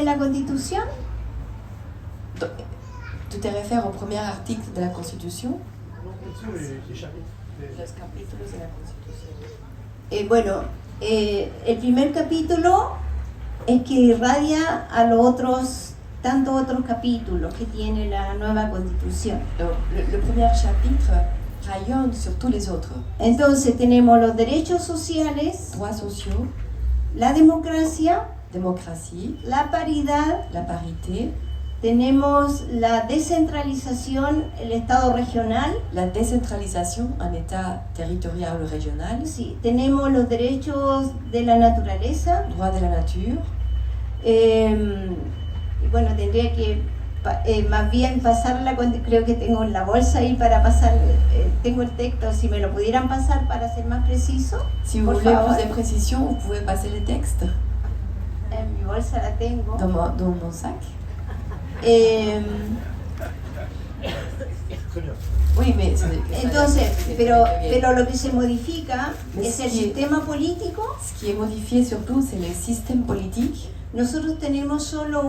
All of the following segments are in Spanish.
de la Constitución? Tu te refieres au premier article de la Constitution? Les chapitres. Los capítulos de la Constitución. Bueno, el primer capítulo es que irradia a los otros, tantos otros capítulos que tiene la nueva Constitución. Donc, le premier chapitre rayonne sur tous les autres. Entonces tenemos los derechos sociales, Droits sociaux, la democracia, démocratie, la paridad, la parité, tenemos la descentralización, el Estado regional, la décentralisation, un État territorial ou régional, sí, tenemos los derechos de la naturaleza, droit de la nature. y bueno, tendría que más bien pasarla, creo que tengo en la bolsa ahí para pasar, tengo el texto, si me lo pudieran pasar para ser más preciso. Si vous por voulez favor. plus de précision, vous pouvez passer les textes En mi bolsa la tengo. dans mon sac. Très bien. Oui, mais Entonces, c'est pero très bien. lo que se modifica es el Sí. sistema político. Ce qui est modifié surtout, c'est le système politique. Nosotros tenemos solo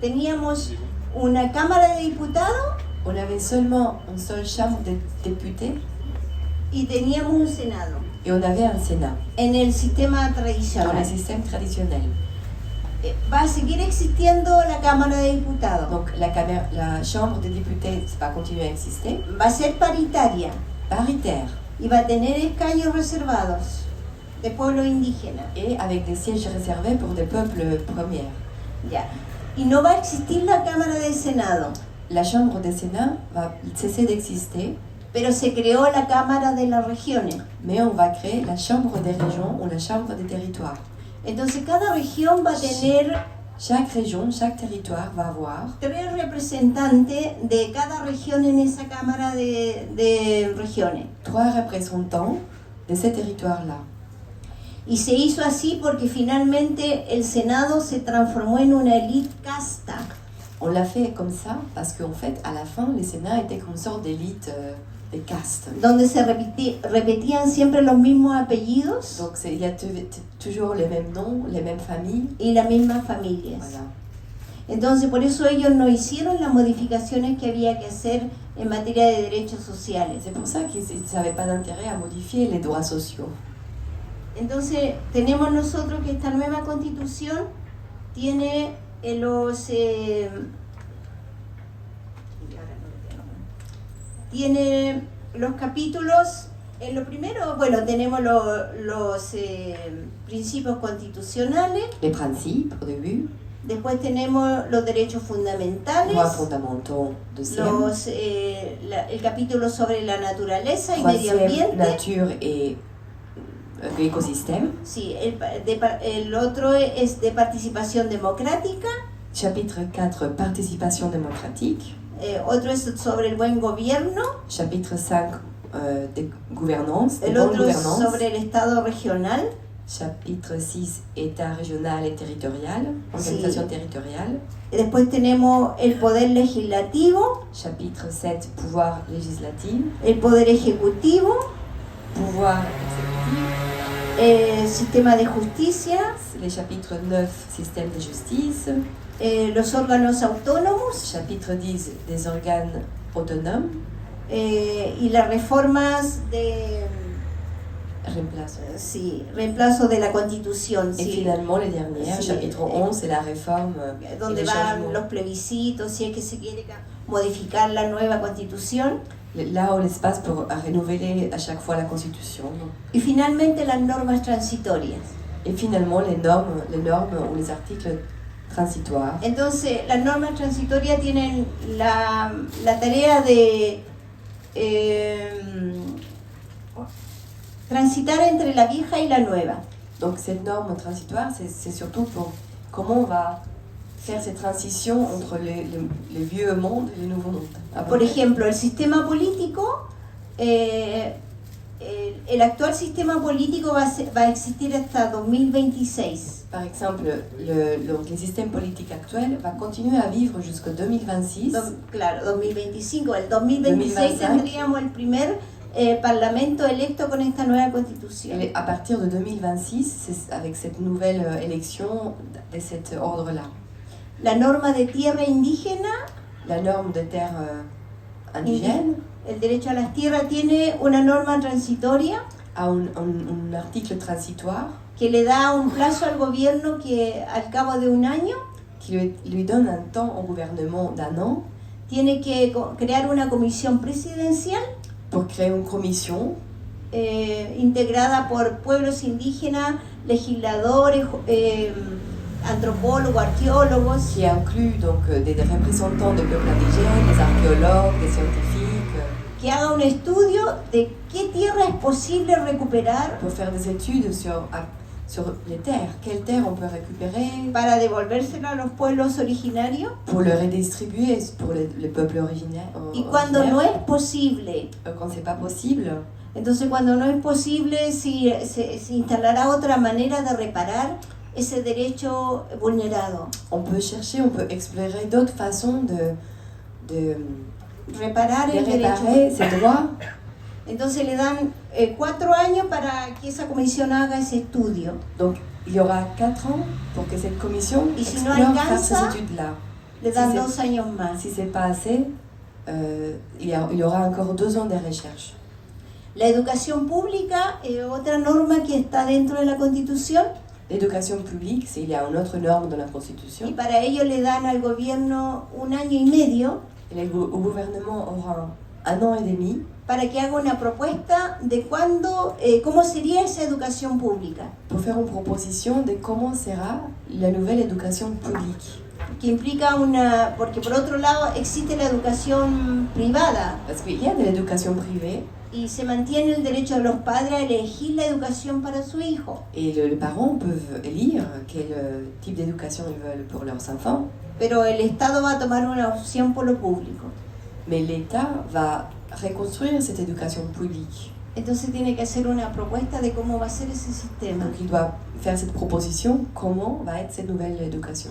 teníamos una Cámara de Diputados On avait seulement une seule chambre de députés y teníamos un Senado et on avait un Sénat en el sistema dans le tradicional. système traditionnel. Va a seguir existiendo la Cámara de Diputados. Donc la chambre des députés va continuer à exister, Va a ser paritaria paritaire y va a tener escaños reservados de pueblos indígenas. et avec des sièges réservés pour des peuples premiers. Ya. Y no va a existir la Cámara de Senado, La chambre des Sénats va cesser d'exister, pero se creó la Cámara de las Regiones. mais on va créer la chambre des régions ou la chambre des territoires. Entonces cada región va a tener Chaque région, chaque territoire va avoir 3 representantes de cada región en esa Cámara de Regiones. 3 représentants de ces territoires-là. Y se hizo así porque finalmente el Senado se transformó en una élite casta. On l'a fait comme ça parce qu'en fait, à la fin, les Sénats étaient comme une sorte d'élite des castes. Donde se repetían siempre los mismos apellidos Donc il y a toujours les mêmes noms, les mêmes familles. y las mismas familias. Voilà. Entonces por eso ellos no hicieron las modificaciones que había que hacer en materia de derechos sociales. C'est pour ça qu'ils n'avaient pas d'intérêt à modifier les droits sociaux. Entonces tenemos nosotros que esta nueva constitución tiene tiene los capítulos. En lo primero, bueno, tenemos los principios constitucionales, Les principes, au début, después tenemos los derechos fundamentales, droits fondamentaux, deuxième, el capítulo sobre la naturaleza y medio troisième, ambiente. nature et l'écosystème. Sí, el otro es de participación democrática, Chapitre 4, participation démocratique. otro es sobre el buen gobierno, Chapitre 5, de gouvernance, de el bonne otro es gouvernance. sobre el Estado regional, Chapitre 6, État régional et territorial, organisation territoriale. y después tenemos el poder legislativo, Chapitre 7, pouvoir législatif. el poder ejecutivo, Pouvoir exécutif. el sistema de justicia, Les chapitres 9, système de justice. los órganos autónomos Chapitre 10, des organes autonomes. y las reformas de reemplazo de la Constitución, Et sí, finalement, les dernières, Sí, chapitre 11, c'est la réforme et donde les van changements. los plebiscitos, si es que se quiere modificar la nueva Constitución, Là où l'espace pour renouveler à chaque fois la Constitution. y finalmente las normas transitorias. Et finalement, les normes ou les articles transitoires. Entonces, las normas transitorias tienen la tarea de transitar entre la vieja y la nueva. Donc cette norme transitoire, c'est surtout pour comment on va faire cette transition entre le vieux monde et le nouveau monde. Por ejemplo, el sistema político, el actual sistema político va a existir hasta 2026. Par exemple, le système politique actuel va continuer à vivre jusqu'en 2026. Claro, 2025. El 2026 2025. tendríamos el primer parlamento electo con esta nueva constitución. Et à partir de 2026, c'est avec cette nouvelle élection de cet ordre-là. La norma de tierra indígena, La norme de terre indigène el derecho a las tierras, tiene una norma transitoria a un article transitoire que le da un plazo al gobierno que al cabo de un año qui lui donne un temps au gouvernement d'un an tiene que crear una comisión presidencial pour créer une commission integrada por pueblos indígenas, legisladores, antropólogos, arqueólogos, qui inclut donc des représentants de peuples indigènes, des archéologues, des scientifiques, que haga un estudio de qué tierra es posible recuperar pour faire des études sur les terres. Quelles terres on peut récupérer para devolvérselo a los pueblos originarios. pour le redistribuer pour les peuples originaires. Y cuando no es posible, Quand c'est pas possible, entonces cuando no es posible, si se instalará otra manera de reparar ese derecho vulnerado. on peut chercher, on peut explorer d'autres façons de Reparar el réparer derecho. ces droits. Entonces le dan 4 años para que esa comisión haga ese estudio. Donc il y aura 4 ans pour que cette commission Y si no explore faire alcanza, ces études-là. Le dan Si 2 años más. Si c'est pas assez, il y aura encore 2 ans de recherche. La educación pública es otra norma que está dentro de la Constitución L'éducation publique, il y a une autre norme dans la y Constitution. para ello le dan al gobierno 1 año y medio Et le gouvernement aura 1 an et demi para que haga una propuesta de cómo sería esa educación pública, pour faire une proposition de comment sera la nouvelle éducation publique. que implica porque por otro lado existe la educación privada Parce qu'il y a de l'éducation privée y se mantiene el derecho de los padres a elegir la educación para su hijo, et les parents peuvent élire quel type d'éducation ils veulent pour leurs enfants, pero el Estado va a tomar una opción por lo público. mais l'État va reconstruire cette éducation publique. Entonces tiene que hacer una propuesta de cómo va a ser ese sistema. Donc il doit faire cette proposition, comment va être cette nouvelle éducation.